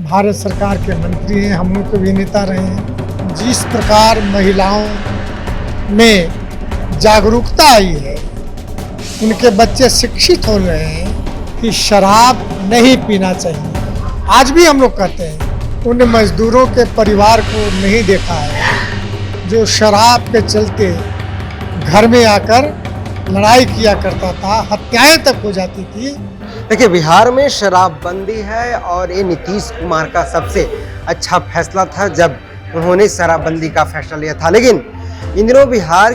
भारत सरकार के मंत्री हैं, हम लोग के भी नेता रहे हैं। जिस प्रकार महिलाओं में जागरूकता आई है, उनके बच्चे शिक्षित हो रहे हैं कि शराब नहीं पीना चाहिए। आज भी हम लोग कहते हैं, उन मजदूरों के परिवार को नहीं देखा है जो शराब के चलते घर में आकर लड़ाई किया करता था, हत्याएं तक हो जाती थी। देखिए, बिहार में शराबबंदी है और ये नीतीश कुमार का सबसे अच्छा फैसला था जब उन्होंने शराबबंदी का फैसला लिया था। लेकिन इन दिनों बिहार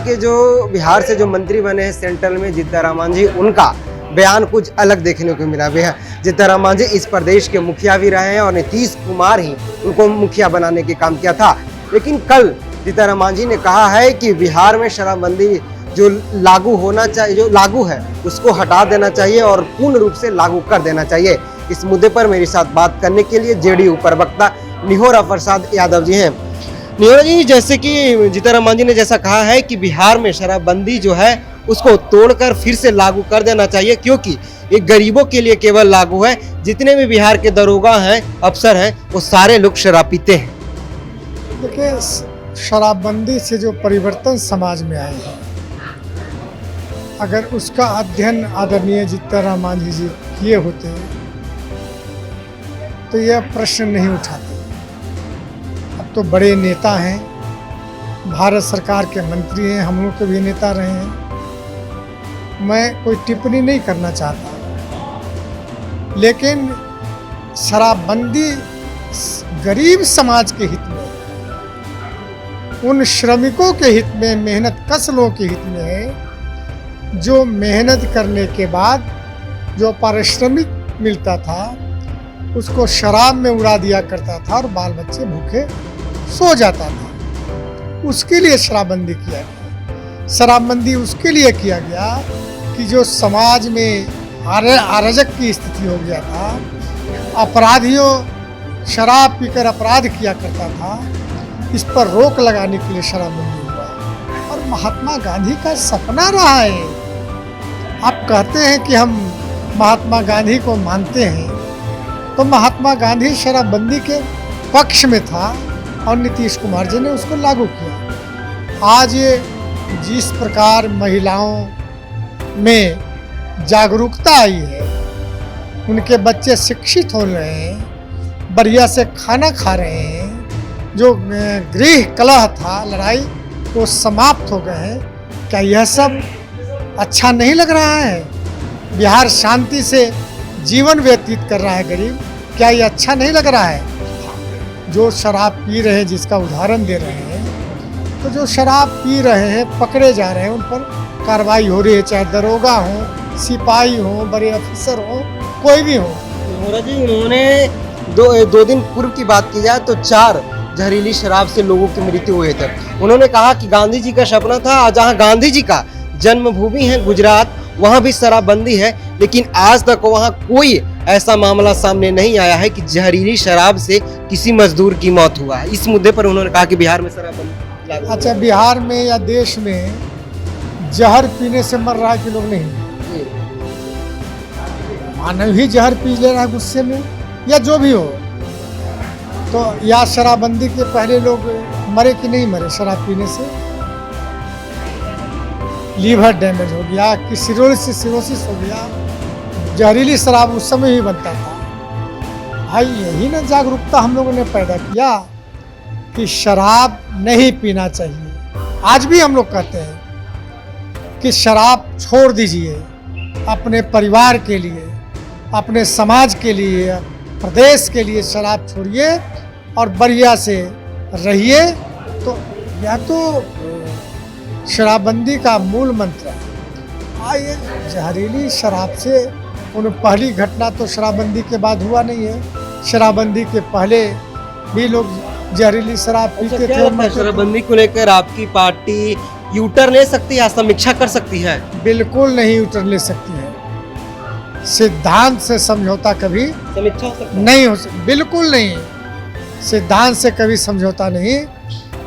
से जो मंत्री बने हैं सेंट्रल में, जीतन राम जी, उनका बयान कुछ अलग देखने को मिला भी है। जीतन राम जी इस प्रदेश के मुखिया भी रहे हैं और नीतीश कुमार ही उनको मुखिया बनाने के काम किया था। लेकिन कल जीतन राम जी ने कहा है कि बिहार में शराबबंदी जो लागू होना चाहिए, जो लागू है, उसको हटा देना चाहिए और पूर्ण रूप से लागू कर देना चाहिए। इस मुद्दे पर मेरे साथ बात करने के लिए जेडीयू प्रवक्ता निहोरा प्रसाद यादव जी हैं। निहोरा जी, जैसे कि जीतन राम जी ने जैसा कहा है कि बिहार में शराबबंदी जो है उसको तोड़कर फिर से लागू कर देना चाहिए, क्योंकि ये गरीबों के लिए केवल लागू है। जितने भी बिहार के दरोगा हैं, अफसर हैं, वो सारे लोग शराब पीते हैं। देखिए, शराबबंदी से जो परिवर्तन समाज में आए हैं, अगर उसका अध्ययन आदरणीय जीतन राम जी किए होते तो यह प्रश्न नहीं उठाते। अब तो बड़े नेता हैं, भारत सरकार के मंत्री हैं, हम लोग के भी नेता रहे हैं। मैं कोई टिप्पणी नहीं करना चाहता, लेकिन शराबबंदी गरीब समाज के हित में, उन श्रमिकों के हित में, मेहनत कश लोगों के हित में है जो मेहनत करने के बाद जो पारिश्रमिक मिलता था उसको शराब में उड़ा दिया करता था और बाल बच्चे भूखे सो जाता था। उसके लिए शराबबंदी किया गया। शराबबंदी उसके लिए किया गया कि जो समाज में अराजक की स्थिति हो गया था, अपराधियों शराब पीकर अपराध किया करता था, इस पर रोक लगाने के लिए शराबबंदी हुआ। और महात्मा गांधी का सपना रहा है। आप कहते हैं कि हम महात्मा गांधी को मानते हैं, तो महात्मा गांधी शराबबंदी के पक्ष में था और नीतीश कुमार जी ने उसको लागू किया। आज ये जिस प्रकार महिलाओं में जागरूकता आई है, उनके बच्चे शिक्षित हो रहे हैं, बढ़िया से खाना खा रहे हैं, जो गृह कलह था, लड़ाई, वो समाप्त हो गए हैं। क्या यह सब अच्छा नहीं लग रहा है? बिहार शांति से जीवन व्यतीत कर रहा है गरीब, क्या ये अच्छा नहीं लग रहा है? जो शराब पी रहे हैं, जिसका उदाहरण दे रहे हैं, तो जो शराब पी रहे हैं पकड़े जा रहे हैं, उन पर कार्रवाई हो रही है, चाहे दरोगा हो, सिपाही हो, बड़े अफसर हो, कोई भी हो। निहोरा जी, उन्होंने दो दिन पूर्व की बात की जाए तो 4 जहरीली शराब से लोगों की मृत्यु हुई थी। उन्होंने कहा कि गांधी जी का सपना था, जहां गांधी जी का जन्मभूमि है गुजरात, वहां भी शराबबंदी है, लेकिन आज तक वहां कोई ऐसा मामला सामने नहीं आया है कि जहरीली शराब से किसी मजदूर की मौत हुआ है। इस मुद्दे पर उन्होंने कहा कि बिहार में शराबबंदी। अच्छा, बिहार में या देश में जहर पीने से मर रहा है कि लोग नहीं? मानव ही जहर पी ले रहा है गुस्से में, या जो भी हो। तो या शराबबंदी के पहले लोग मरे कि नहीं मरे शराब पीने से? लीवर डैमेज हो गया, कि सिरोसिस हो गया। जहरीली शराब उस समय ही बनता था। भाई, यही ना जागरूकता हम लोगों ने पैदा किया कि शराब नहीं पीना चाहिए। आज भी हम लोग कहते हैं कि शराब छोड़ दीजिए, अपने परिवार के लिए, अपने समाज के लिए, प्रदेश के लिए शराब छोड़िए और बढ़िया से रहिए। तो या तो शराबबंदी का मूल मंत्र है। ये जहरीली शराब से उन पहली घटना तो शराबबंदी के बाद हुआ नहीं है। शराबबंदी के पहले भी लोग जहरीली शराब पीते थे। शराबबंदी को लेकर आपकी पार्टी यूटर्न ले सकती है, समीक्षा कर सकती है? बिल्कुल नहीं यूटर्न ले सकती है। सिद्धांत से समझौता कभी समीक्षा नहीं हो सकती, बिल्कुल नहीं। सिद्धांत से कभी समझौता नहीं।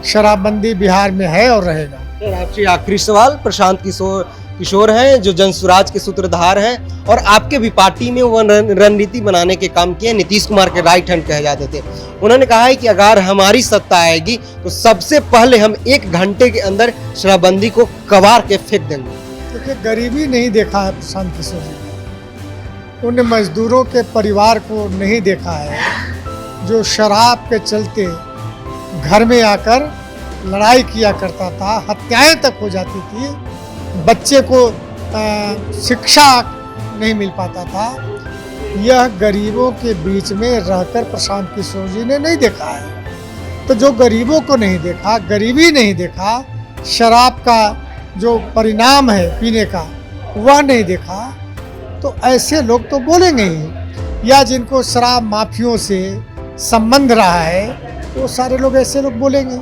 शराबबंदी बिहार में है और रहेगा। आपसे आखिरी सवाल, प्रशांत किशोर किशोर हैं जो जनसुराज के सूत्रधार हैं और आपके भी पार्टी में वो रणनीति बनाने के काम किए। नीतीश कुमार के राइट हैंड कहे जाते थे। उन्होंने कहा है कि अगर हमारी सत्ता आएगी तो सबसे पहले हम 1 घंटे के अंदर शराबबंदी को कबाड़ के फेंक देंगे। देखिए, गरीबी नहीं देखा है प्रशांत किशोर जी ने। उन मजदूरों के परिवार को नहीं देखा है जो शराब के चलते घर में आकर लड़ाई किया करता था, हत्याएं तक हो जाती थी, बच्चे को शिक्षा नहीं मिल पाता था। यह गरीबों के बीच में रहकर प्रशांत किशोर जी ने नहीं देखा है। तो जो गरीबों को नहीं देखा, गरीबी नहीं देखा, शराब का जो परिणाम है पीने का वह नहीं देखा, तो ऐसे लोग तो बोलेंगे ही। या जिनको शराब माफियों से संबंध रहा है तो सारे लोग ऐसे लोग बोलेंगे।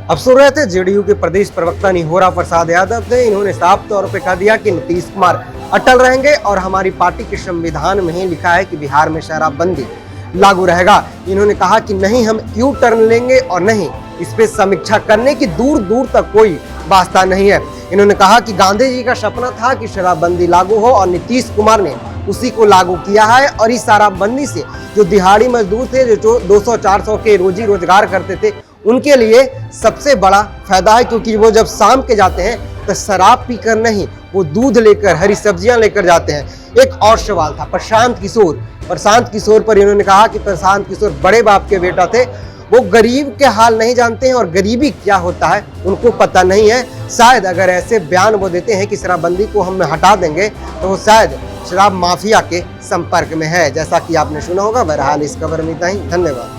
अब सुन रहे थे जेडीयू के प्रदेश प्रवक्ता निहोरा प्रसाद यादव थे। इन्होंने साफ तौर पे कह दिया कि नीतीश कुमार अटल रहेंगे और हमारी पार्टी के संविधान में ही लिखा है कि बिहार में शराबबंदी लागू रहेगा। इन्होंने कहा कि नहीं हम यू टर्न लेंगे और नहीं इस पे समीक्षा करने की दूर दूर तक कोई वास्ता नहीं है। इन्होंने कहा कि गांधी जी का सपना था कि शराबबंदी लागू हो और नीतीश कुमार ने उसी को लागू किया है। और इस शराबबंदी से जो दिहाड़ी मजदूर थे, जो 200-400 के रोजी रोजगार करते थे, उनके लिए सबसे बड़ा फायदा है, क्योंकि वो जब शाम के जाते हैं तो शराब पीकर नहीं, वो दूध लेकर, हरी सब्जियां लेकर जाते हैं। एक और सवाल था प्रशांत किशोर पर इन्होंने कहा कि प्रशांत किशोर बड़े बाप के बेटा थे, वो गरीब के हाल नहीं जानते हैं और गरीबी क्या होता है उनको पता नहीं है। शायद अगर ऐसे बयान वो देते हैं कि शराबबंदी को हम हटा देंगे तो वो शायद शराब माफिया के संपर्क में है, जैसा कि आपने सुना होगा। बहरहाल इस खबर में इतना ही। धन्यवाद।